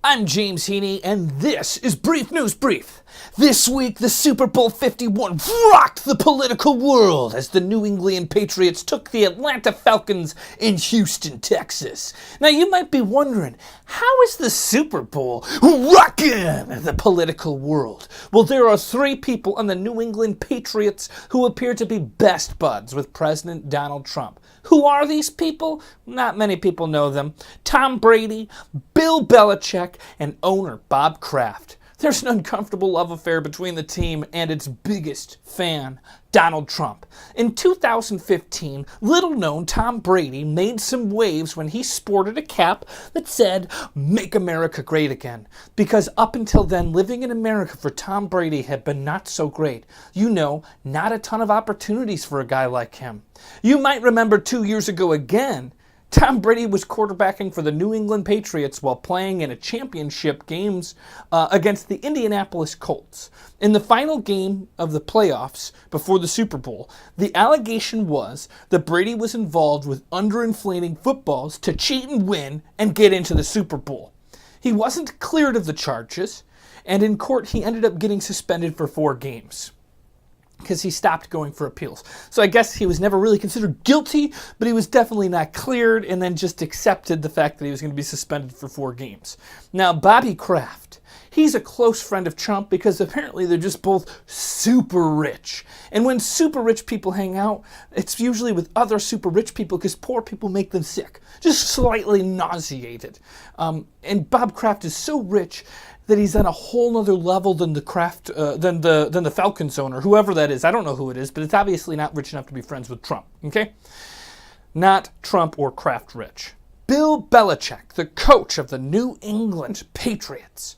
I'm James Heaney, and this is Brief News Brief. This week, the Super Bowl 51 rocked the political world as the New England Patriots took the Atlanta Falcons in Houston, Texas. Now, you might be wondering, how is the Super Bowl rocking the political world? Well, there are three people on the New England Patriots who appear to be best buds with President Donald Trump. Who are these people? Not many people know them. Tom Brady, Bill Belichick, and owner Bob Kraft. There's an uncomfortable love affair between the team and its biggest fan, Donald Trump. In 2015, little-known Tom Brady made some waves when he sported a cap that said, "Make America Great Again." Because up until then, living in America for Tom Brady had been not so great. You know, not a ton of opportunities for a guy like him. You might remember 2 years ago again, Tom Brady was quarterbacking for the New England Patriots while playing in a championship games against the Indianapolis Colts. In the final game of the playoffs before the Super Bowl, the allegation was that Brady was involved with underinflating footballs to cheat and win and get into the Super Bowl. He wasn't cleared of the charges, and in court he ended up getting suspended for 4 games. Because he stopped going for appeals. So I guess he was never really considered guilty, but he was definitely not cleared and then just accepted the fact that he was going to be suspended for 4 games. Now, Bobby Kraft, he's a close friend of Trump because apparently they're just both super rich. And when super rich people hang out, it's usually with other super rich people because poor people make them sick, just slightly nauseated. And Bob Kraft is so rich that he's on a whole nother level than the Falcons owner, whoever that is. I don't know who it is, but it's obviously not rich enough to be friends with Trump, okay? Not Trump or Kraft rich. Bill Belichick, the coach of the New England Patriots,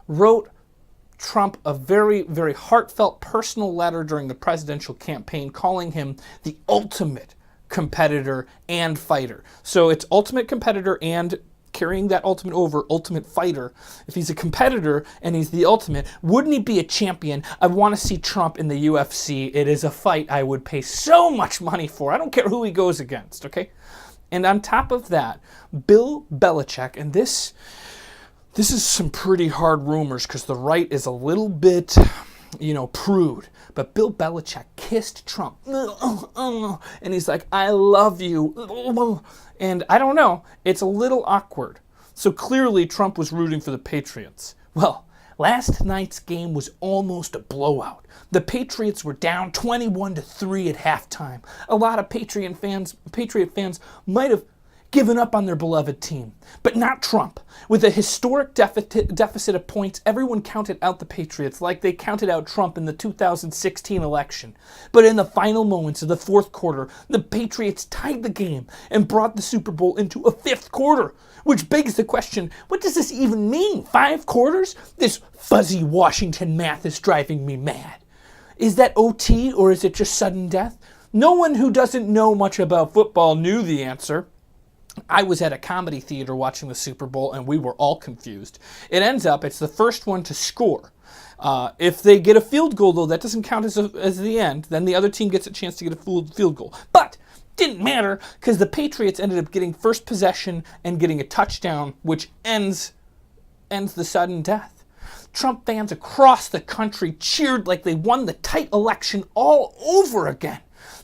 wrote Trump a very, very heartfelt personal letter during the presidential campaign calling him the ultimate competitor and fighter. So it's ultimate competitor and carrying that ultimate fighter. If he's a competitor and he's the ultimate, wouldn't he be a champion? I want to see Trump in the UFC. It is a fight I would pay so much money for. I don't care who he goes against, okay? And on top of that, Bill Belichick, and this is some pretty hard rumors because the right is a little bit, prude. But Bill Belichick kissed Trump. And he's like, "I love you." And I don't know, it's a little awkward. So clearly Trump was rooting for the Patriots. Well, last night's game was almost a blowout. The Patriots were down 21-3 at halftime. A lot of Patriot fans might have given up on their beloved team, but not Trump. With a historic deficit of points, everyone counted out the Patriots like they counted out Trump in the 2016 election. But in the final moments of the fourth quarter, the Patriots tied the game and brought the Super Bowl into a 5th quarter, which begs the question, what does this even mean? 5 quarters? This fuzzy Washington math is driving me mad. Is that OT or is it just sudden death? No one who doesn't know much about football knew the answer. I was at a comedy theater watching the Super Bowl, and we were all confused. It ends up, it's the first one to score. If they get a field goal, though, that doesn't count as the end. Then the other team gets a chance to get a field goal. But didn't matter, because the Patriots ended up getting first possession and getting a touchdown, which ends the sudden death. Trump fans across the country cheered like they won the tight election all over again.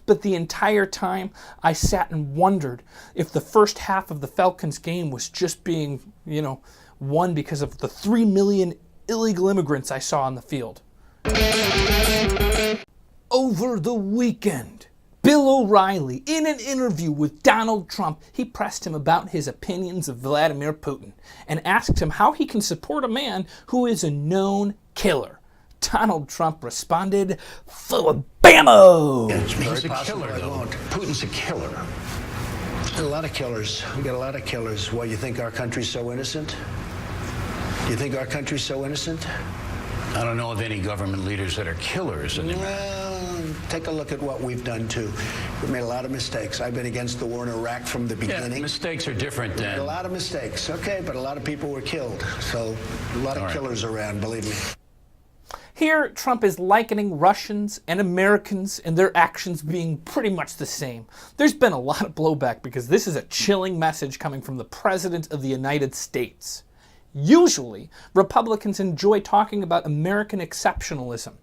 But the entire time, I sat and wondered if the first half of the Falcons game was just being, won because of the 3 million illegal immigrants I saw on the field. Over the weekend, Bill O'Reilly, in an interview with Donald Trump, he pressed him about his opinions of Vladimir Putin and asked him how he can support a man who is a known killer. Donald Trump responded, full bammo! He's a killer, though. Putin's a killer. A lot of killers. We got a lot of killers. Why, you think our country's so innocent? You think our country's so innocent? I don't know of any government leaders that are killers anymore. Well, take a look at what we've done, too. We've made a lot of mistakes. I've been against the war in Iraq from the beginning. Yeah, mistakes are different We made than... a lot of mistakes, okay, but a lot of people were killed. So, a lot of killers around, believe me. Here, Trump is likening Russians and Americans and their actions being pretty much the same. There's been a lot of blowback because this is a chilling message coming from the President of the United States. Usually, Republicans enjoy talking about American exceptionalism,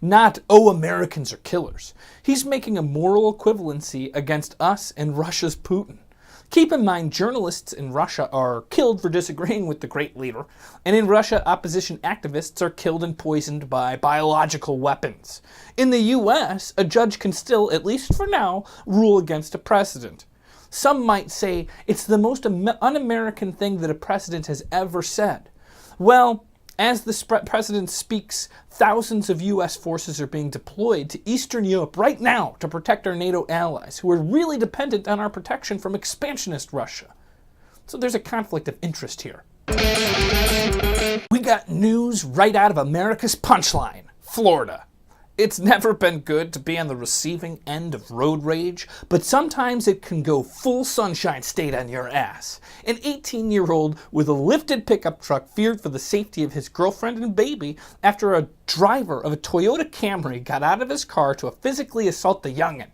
not, oh, Americans are killers. He's making a moral equivalency against us and Russia's Putin. Keep in mind, journalists in Russia are killed for disagreeing with the great leader, and in Russia, opposition activists are killed and poisoned by biological weapons. In the US, a judge can still, at least for now, rule against a president. Some might say it's the most un-American thing that a president has ever said. Well, as the president speaks, thousands of U.S. forces are being deployed to Eastern Europe right now to protect our NATO allies, who are really dependent on our protection from expansionist Russia. So there's a conflict of interest here. We got news right out of America's punchline, Florida. It's never been good to be on the receiving end of road rage, but sometimes it can go full sunshine state on your ass. An 18-year-old with a lifted pickup truck feared for the safety of his girlfriend and baby after a driver of a Toyota Camry got out of his car to physically assault the youngin'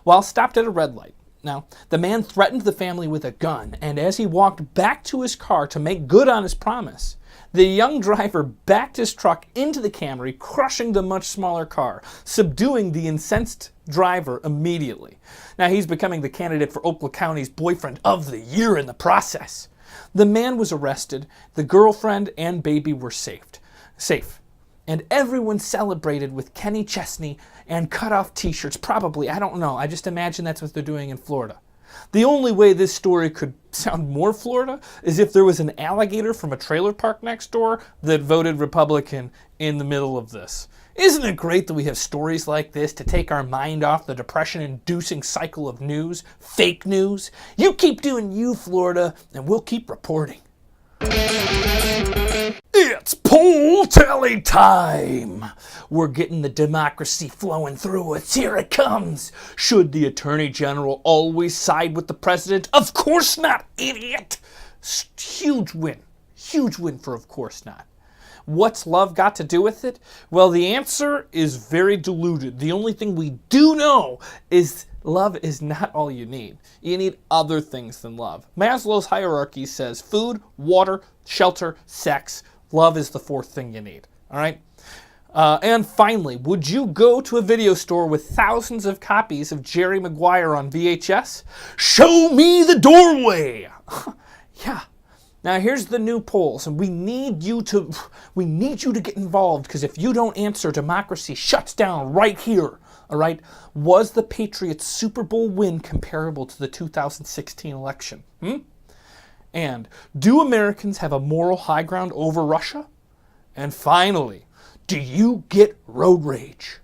while stopped at a red light. Now, the man threatened the family with a gun, and as he walked back to his car to make good on his promise, the young driver backed his truck into the Camry, crushing the much smaller car, subduing the incensed driver immediately. Now, he's becoming the candidate for Oakland County's Boyfriend of the Year in the process. The man was arrested, the girlfriend and baby were safe. And everyone celebrated with Kenny Chesney and cut-off t-shirts. Probably, I don't know. I just imagine that's what they're doing in Florida. The only way this story could sound more Florida is if there was an alligator from a trailer park next door that voted Republican in the middle of this. Isn't it great that we have stories like this to take our mind off the depression-inducing cycle of news, fake news? You keep doing you, Florida, and we'll keep reporting. It's poll tally time! We're getting the democracy flowing through us. Here it comes! Should the Attorney General always side with the President? Of course not, idiot! Huge win. Huge win for of course not. What's love got to do with it? Well, the answer is very diluted. The only thing we do know is love is not all you need. You need other things than love. Maslow's hierarchy says food, water, shelter, sex. Love is the fourth thing you need. All right? And finally, would you go to a video store with thousands of copies of Jerry Maguire on VHS? Show me the doorway! Yeah. Now here's the new polls, and we need you to get involved, because if you don't answer, democracy shuts down right here. All right? Was the Patriots' Super Bowl win comparable to the 2016 election? And do Americans have a moral high ground over Russia? And finally, do you get road rage?